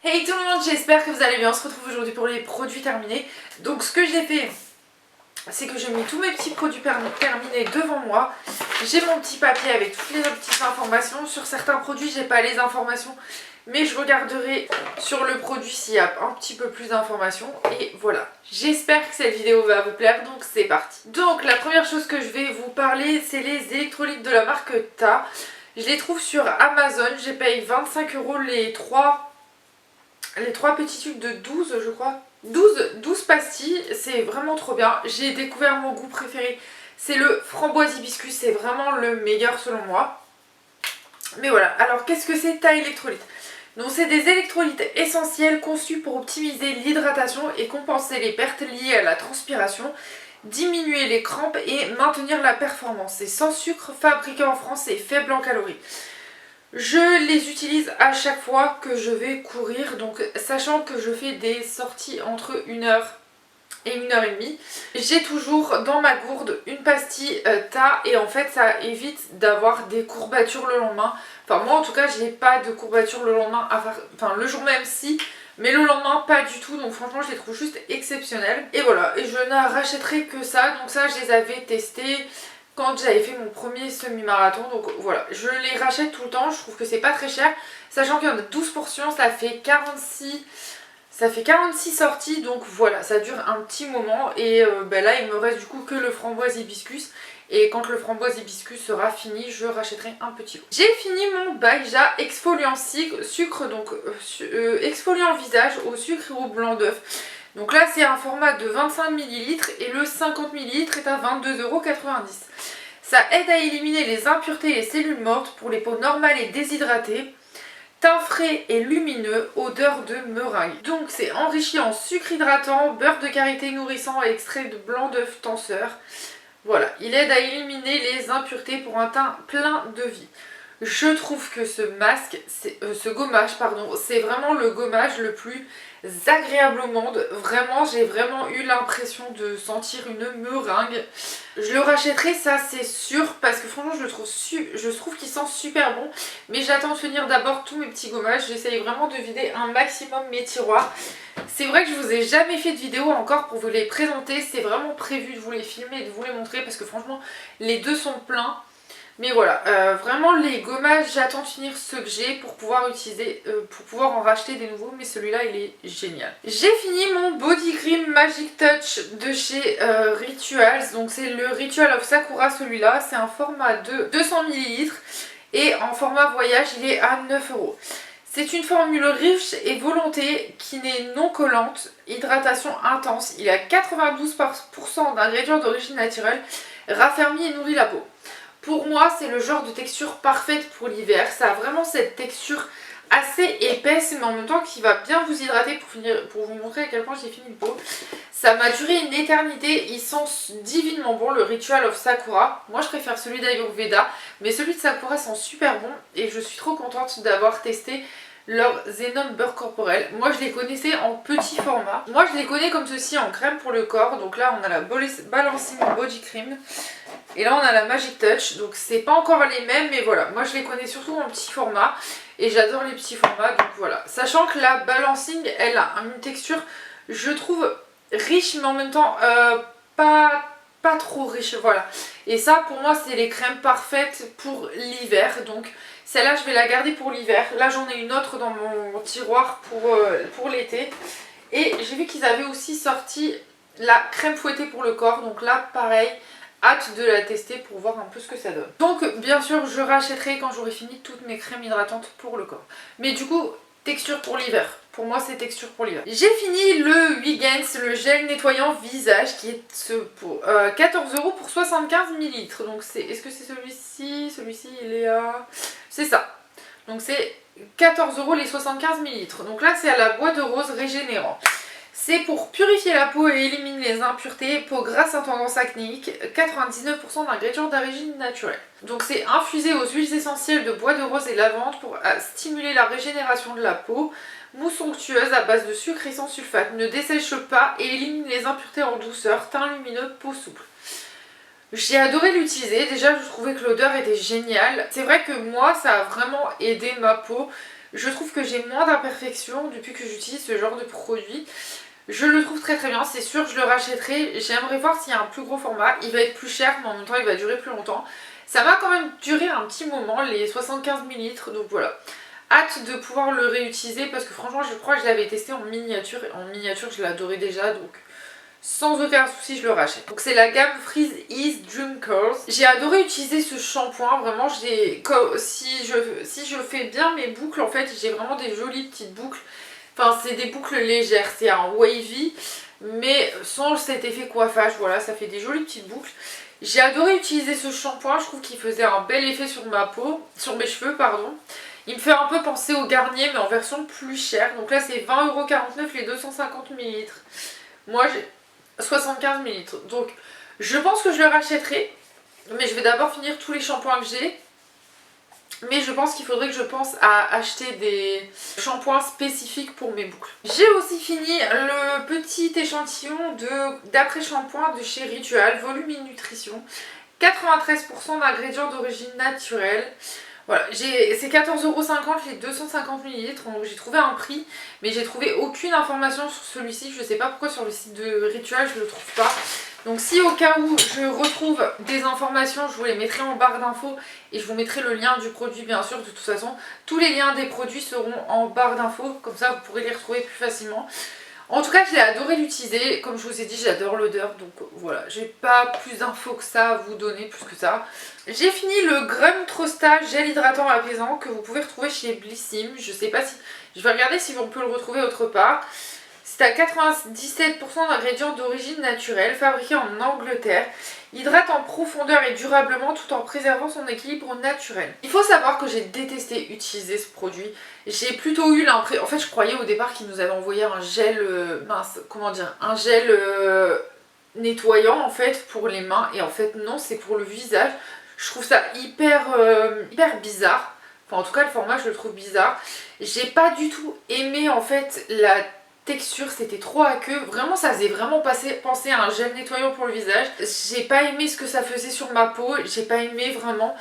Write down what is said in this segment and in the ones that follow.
Hey tout le monde, j'espère que vous allez bien. On se retrouve aujourd'hui pour les produits terminés. Donc ce que j'ai fait, c'est que j'ai mis tous mes petits produits terminés devant moi. J'ai mon petit papier avec toutes les autres petites informations. Sur certains produits, j'ai pas les informations, mais je regarderai sur le produit s'il y a un petit peu plus d'informations. Et voilà, j'espère que cette vidéo va vous plaire, donc c'est parti. Donc la première chose que je vais vous parler, c'est les électrolytes de la marque Ta. Je les trouve sur Amazon, j'ai payé 25 € les trois petits tubes de 12, je crois. 12 pastilles, c'est vraiment trop bien. J'ai découvert mon goût préféré, c'est le framboise hibiscus, c'est vraiment le meilleur selon moi. Mais voilà, alors qu'est-ce que c'est Ta électrolyte? Donc c'est des électrolytes essentiels conçus pour optimiser l'hydratation et compenser les pertes liées à la transpiration, diminuer les crampes et maintenir la performance. C'est sans sucre, fabriqué en France et faible en calories. Je les utilise à chaque fois que je vais courir, donc sachant que je fais des sorties entre 1 heure et 1 heure et demie, j'ai toujours dans ma gourde une pastille Ta et en fait ça évite d'avoir des courbatures le lendemain. Enfin moi en tout cas j'ai pas de courbatures le lendemain, enfin le jour même si, mais le lendemain pas du tout, donc franchement je les trouve juste exceptionnelles. Et voilà, et je ne rachèterai que ça, donc ça je les avais testés quand j'avais fait mon premier semi-marathon, donc voilà, je les rachète tout le temps, je trouve que c'est pas très cher, sachant qu'il y en a 12 portions, ça fait 46 sorties, donc voilà, ça dure un petit moment, et là il me reste du coup que le framboise hibiscus, et quand le framboise hibiscus sera fini, je rachèterai un petit lot. J'ai fini mon Baïja exfoliant sucre, donc exfoliant visage au sucre et au blanc d'œuf. Donc là c'est un format de 25 ml et le 50 ml est à 22,90 €. Ça aide à éliminer les impuretés et les cellules mortes pour les peaux normales et déshydratées. Teint frais et lumineux, odeur de meringue. Donc c'est enrichi en sucre hydratant, beurre de karité nourrissant et extrait de blanc d'œuf tenseur. Voilà, il aide à éliminer les impuretés pour un teint plein de vie. Je trouve que ce gommage, pardon, c'est vraiment le gommage le plus agréable au monde. Vraiment, j'ai vraiment eu l'impression de sentir une meringue. Je le rachèterai, ça c'est sûr, parce que franchement je trouve qu'il sent super bon. Mais j'attends de finir d'abord tous mes petits gommages. J'essaye vraiment de vider un maximum mes tiroirs. C'est vrai que je vous ai jamais fait de vidéo encore pour vous les présenter. C'est vraiment prévu de vous les filmer et de vous les montrer, parce que franchement les deux sont pleins. Mais voilà, vraiment les gommages, j'attends de finir ceux que j'ai pour pouvoir utiliser, pour pouvoir en racheter des nouveaux, mais celui-là il est génial. J'ai fini mon Body Cream Magic Touch de chez Rituals, donc c'est le Ritual of Sakura celui-là, c'est un format de 200 ml et en format voyage il est à 9 €. C'est une formule riche et volonté qui n'est non collante, hydratation intense, il a 92% d'ingrédients d'origine naturelle, raffermit et nourrit la peau. Pour moi, c'est le genre de texture parfaite pour l'hiver. Ça a vraiment cette texture assez épaisse, mais en même temps qui va bien vous hydrater pour vous montrer à quel point j'ai fini le pot. Ça m'a duré une éternité. Il sent divinement bon, le Ritual of Sakura. Moi, je préfère celui d'Ayurveda, mais celui de Sakura sent super bon. Et je suis trop contente d'avoir testé leur Zenom beurre corporel. Moi je les connaissais en petit format. Moi je les connais comme ceci en crème pour le corps. Donc là on a la Balancing Body Cream. Et là on a la Magic Touch. Donc c'est pas encore les mêmes, mais voilà. Moi je les connais surtout en petit format. Et j'adore les petits formats. Donc voilà. Sachant que la Balancing elle a une texture, je trouve, riche, mais en même temps pas trop riche, voilà. Et ça pour moi c'est les crèmes parfaites pour l'hiver. Donc celle-là je vais la garder pour l'hiver. Là j'en ai une autre dans mon tiroir pour l'été. Et j'ai vu qu'ils avaient aussi sorti la crème fouettée pour le corps. Donc là pareil, hâte de la tester pour voir un peu ce que ça donne. Donc bien sûr je rachèterai quand j'aurai fini toutes mes crèmes hydratantes pour le corps. Mais du coup texture pour l'hiver. Pour moi c'est texture pour l'hiver. J'ai fini le Huygens, le gel nettoyant visage qui est pour 14 € pour 75 ml. Donc est-ce que c'est celui-ci? Celui-ci il est à... C'est ça. Donc c'est 14 € les 75 ml. Donc là c'est à la bois de rose régénérant. C'est pour purifier la peau et éliminer les impuretés, peau grasse à tendance acnéique, 99% d'ingrédients d'origine naturelle. Donc c'est infusé aux huiles essentielles de bois de rose et lavande pour stimuler la régénération de la peau, mousse onctueuse à base de sucre et sans sulfate, ne dessèche pas et élimine les impuretés en douceur, teint lumineux, peau souple. J'ai adoré l'utiliser, déjà je trouvais que l'odeur était géniale. C'est vrai que moi ça a vraiment aidé ma peau. Je trouve que j'ai moins d'imperfections depuis que j'utilise ce genre de produit. Je le trouve très très bien, c'est sûr je le rachèterai. J'aimerais voir s'il y a un plus gros format. Il va être plus cher mais en même temps il va durer plus longtemps. Ça va quand même durer un petit moment, les 75 ml, donc voilà. Hâte de pouvoir le réutiliser parce que franchement je crois que je l'avais testé en miniature. En miniature je l'adorais déjà, donc sans aucun souci je le rachète. Donc c'est la gamme Freeze Ease Dream Curls. J'ai adoré utiliser ce shampoing, vraiment si je fais bien mes boucles en fait j'ai vraiment des jolies petites boucles. Enfin c'est des boucles légères, c'est un wavy mais sans cet effet coiffage, voilà ça fait des jolies petites boucles. J'ai adoré utiliser ce shampoing, je trouve qu'il faisait un bel effet sur ma peau, sur mes cheveux pardon. Il me fait un peu penser au Garnier mais en version plus chère. Donc là c'est 20,49€ les 250 ml. Moi j'ai 75 ml. Donc je pense que je le rachèterai. Mais je vais d'abord finir tous les shampoings que j'ai. Mais je pense qu'il faudrait que je pense à acheter des shampoings spécifiques pour mes boucles. J'ai aussi fini le petit échantillon d'après-shampoing de chez Ritual, Volume et Nutrition. 93% d'ingrédients d'origine naturelle. Voilà, c'est 14,50€ les 250 ml, donc j'ai trouvé un prix, mais j'ai trouvé aucune information sur celui-ci. Je sais pas pourquoi sur le site de Ritual je le trouve pas. Donc si au cas où je retrouve des informations, je vous les mettrai en barre d'infos et je vous mettrai le lien du produit bien sûr. De toute façon, tous les liens des produits seront en barre d'infos, comme ça vous pourrez les retrouver plus facilement. En tout cas, je l'ai adoré l'utiliser. Comme je vous ai dit, j'adore l'odeur. Donc voilà, j'ai pas plus d'infos que ça à vous donner, plus que ça. J'ai fini le Grum Trosta gel hydratant apaisant que vous pouvez retrouver chez Blissim. Je sais pas si... Je vais regarder si on peut le retrouver autre part. C'est à 97% d'ingrédients d'origine naturelle, fabriqué en Angleterre. Hydrate en profondeur et durablement tout en préservant son équilibre naturel. Il faut savoir que j'ai détesté utiliser ce produit. J'ai plutôt eu l'impression... En fait, je croyais au départ qu'ils nous avaient envoyé un gel... un gel nettoyant en fait pour les mains. Et en fait, non, c'est pour le visage. Je trouve ça hyper bizarre. Enfin, en tout cas, le format, je le trouve bizarre. J'ai pas du tout aimé en fait la texture, c'était trop aqueux, vraiment ça faisait vraiment penser à un gel nettoyant pour le visage. J'ai pas aimé ce que ça faisait sur ma peau, j'ai pas aimé vraiment.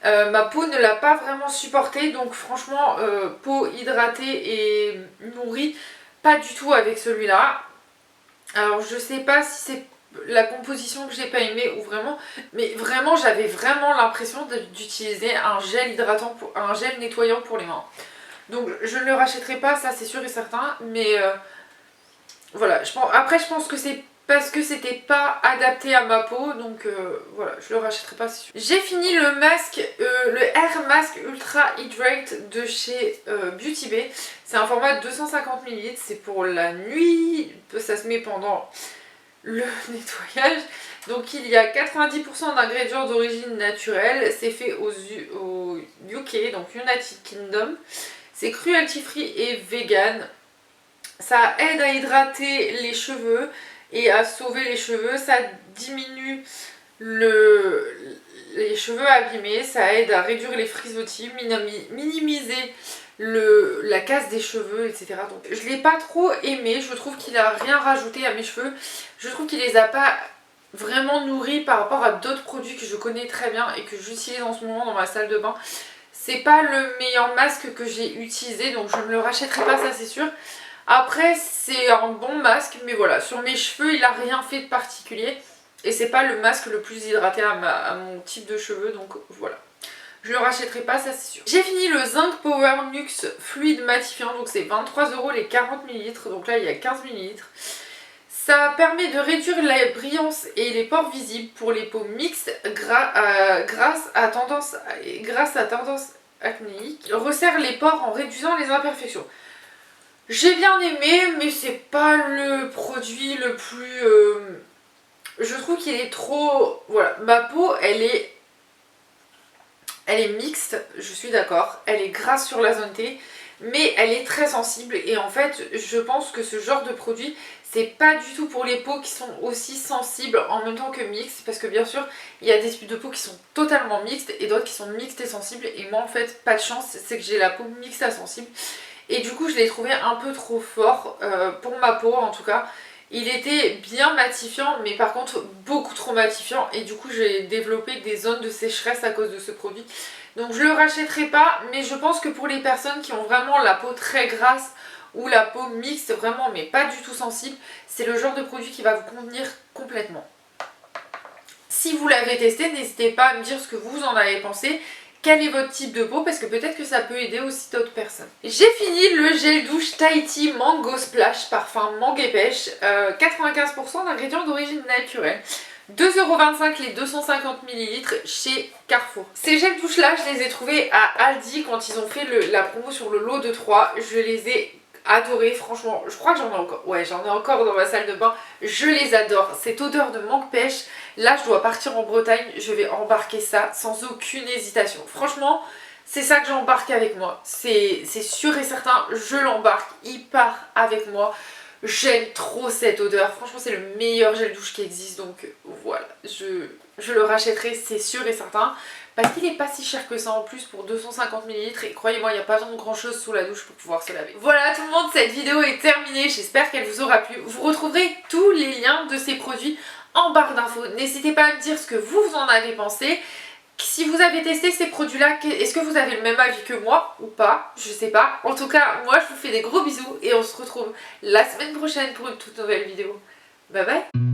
Ma peau ne l'a pas vraiment supporté, donc franchement peau hydratée et nourrie, pas du tout avec celui-là. Alors je sais pas si c'est la composition que j'ai pas aimé ou vraiment, mais vraiment j'avais vraiment l'impression d'utiliser un gel hydratant, un gel nettoyant pour les mains. Donc je ne le rachèterai pas, ça c'est sûr et certain, mais voilà, après je pense que c'est parce que c'était pas adapté à ma peau, donc voilà, je le rachèterai pas, c'est sûr. J'ai fini le masque, le Air Mask Ultra Hydrate de chez Beauty Bay. C'est un format de 250 ml, c'est pour la nuit, ça se met pendant le nettoyage. Donc il y a 90% d'ingrédients d'origine naturelle, c'est fait au UK, donc United Kingdom. C'est cruelty free et vegan. Ça aide à hydrater les cheveux et à sauver les cheveux. Ça diminue les cheveux abîmés. Ça aide à réduire les frisottis, minimiser la casse des cheveux, etc. Donc je ne l'ai pas trop aimé. Je trouve qu'il n'a rien rajouté à mes cheveux. Je trouve qu'il les a pas vraiment nourris par rapport à d'autres produits que je connais très bien et que j'utilise en ce moment dans ma salle de bain. C'est pas le meilleur masque que j'ai utilisé, donc je ne le rachèterai pas, ça c'est sûr. Après c'est un bon masque, mais voilà, sur mes cheveux il a rien fait de particulier. Et c'est pas le masque le plus hydraté à mon type de cheveux, donc voilà. Je le rachèterai pas, ça c'est sûr. J'ai fini le Zinc Power Nuxe Fluide Matifiant, donc c'est 23€ les 40 ml, donc là il y a 15 ml. Ça permet de réduire la brillance et les pores visibles pour les peaux mixtes grâce à tendance acnéique. Resserre les pores en réduisant les imperfections. J'ai bien aimé, mais c'est pas le produit le plus... je trouve qu'il est trop... Voilà, ma peau, elle est mixte, je suis d'accord. Elle est grasse sur la zone T, mais elle est très sensible. Et en fait, je pense que ce genre de produit... C'est pas du tout pour les peaux qui sont aussi sensibles en même temps que mixtes, parce que bien sûr il y a des types de peau qui sont totalement mixtes et d'autres qui sont mixtes et sensibles, et moi en fait pas de chance, c'est que j'ai la peau mixte à sensible et du coup je l'ai trouvé un peu trop fort pour ma peau en tout cas. Il était bien matifiant mais par contre beaucoup trop matifiant et du coup j'ai développé des zones de sécheresse à cause de ce produit. Donc je le rachèterai pas, mais je pense que pour les personnes qui ont vraiment la peau très grasse ou la peau mixte, vraiment mais pas du tout sensible, c'est le genre de produit qui va vous convenir complètement. Si vous l'avez testé, n'hésitez pas à me dire ce que vous en avez pensé. Quel est votre type de peau, parce que peut-être que ça peut aider aussi d'autres personnes. J'ai fini le gel douche Tahiti Mango Splash parfum mangue et pêche, 95% d'ingrédients d'origine naturelle. 2,25 € les 250 ml chez Carrefour. Ces gels douche là, je les ai trouvés à Aldi quand ils ont fait la promo sur le lot de 3. Je les ai adorés, franchement. Je crois que j'en ai encore. Ouais, j'en ai encore dans ma salle de bain. Je les adore. Cette odeur de mangue pêche. Là, je dois partir en Bretagne. Je vais embarquer ça sans aucune hésitation. Franchement, c'est ça que j'embarque avec moi. C'est sûr et certain, je l'embarque. Il part avec moi. J'aime trop cette odeur, franchement c'est le meilleur gel douche qui existe, donc voilà, je le rachèterai, c'est sûr et certain, parce qu'il n'est pas si cher que ça en plus pour 250 ml, et croyez-moi il n'y a pas besoin de grand chose sous la douche pour pouvoir se laver. Voilà tout le monde, cette vidéo est terminée, j'espère qu'elle vous aura plu. Vous retrouverez tous les liens de ces produits en barre d'infos, n'hésitez pas à me dire ce que vous en avez pensé. Si vous avez testé ces produits-là, est-ce que vous avez le même avis que moi ou pas? Je sais pas. En tout cas, moi je vous fais des gros bisous et on se retrouve la semaine prochaine pour une toute nouvelle vidéo. Bye bye!